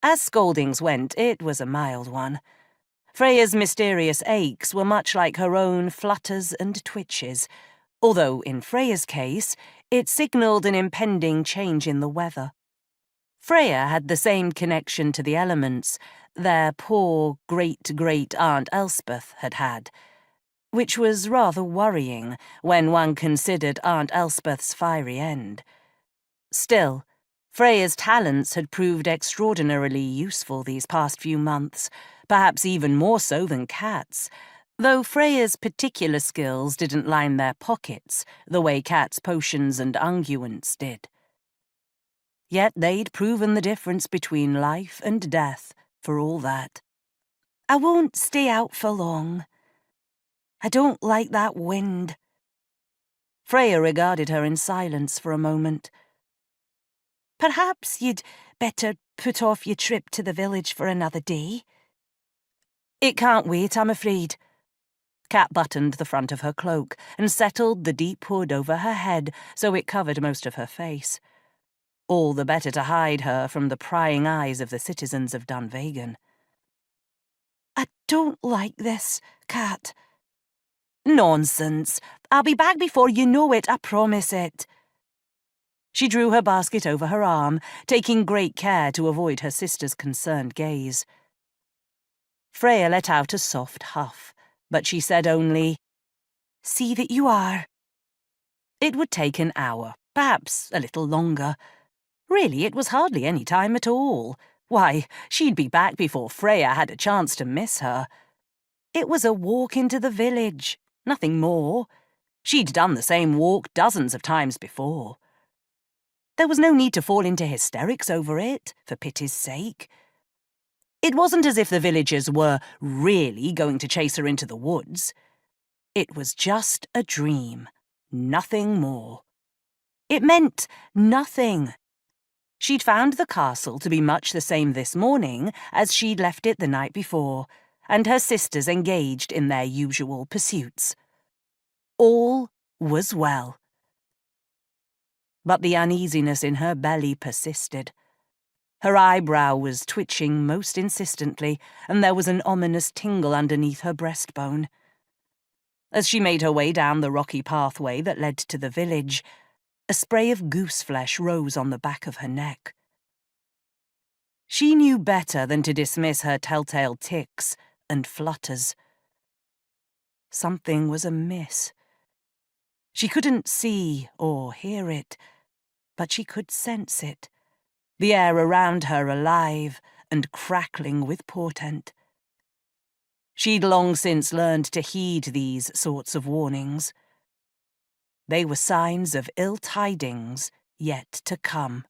As scoldings went, it was a mild one. Freya's mysterious aches were much like her own flutters and twitches, although in Freya's case, it signalled an impending change in the weather. Freya had the same connection to the elements their poor great-great-aunt Elspeth had had, which was rather worrying when one considered Aunt Elspeth's fiery end. Still, Freya's talents had proved extraordinarily useful these past few months, perhaps even more so than Cat's, though Freya's particular skills didn't line their pockets the way Cat's potions and unguents did. Yet they'd proven the difference between life and death, for all that. "I won't stay out for long. I don't like that wind." Freya regarded her in silence for a moment. "Perhaps you'd better put off your trip to the village for another day." "It can't wait, I'm afraid." Cat buttoned the front of her cloak and settled the deep hood over her head so it covered most of her face. All the better to hide her from the prying eyes of the citizens of Dunvegan. "I don't like this, Cat." "Nonsense. I'll be back before you know it, I promise it." She drew her basket over her arm, taking great care to avoid her sister's concerned gaze. Freya let out a soft huff, but she said only, "See that you are." It would take an hour, perhaps a little longer. Really, it was hardly any time at all. Why, she'd be back before Freya had a chance to miss her. It was a walk into the village, nothing more. She'd done the same walk dozens of times before. There was no need to fall into hysterics over it, for pity's sake. It wasn't as if the villagers were really going to chase her into the woods. It was just a dream, nothing more. It meant nothing. She'd found the castle to be much the same this morning as she'd left it the night before, and her sisters engaged in their usual pursuits. All was well. But the uneasiness in her belly persisted. Her eyebrow was twitching most insistently, and there was an ominous tingle underneath her breastbone. As she made her way down the rocky pathway that led to the village, a spray of gooseflesh rose on the back of her neck. She knew better than to dismiss her telltale tics and flutters. Something was amiss. She couldn't see or hear it, but she could sense it, the air around her alive and crackling with portent. She'd long since learned to heed these sorts of warnings. They were signs of ill tidings yet to come.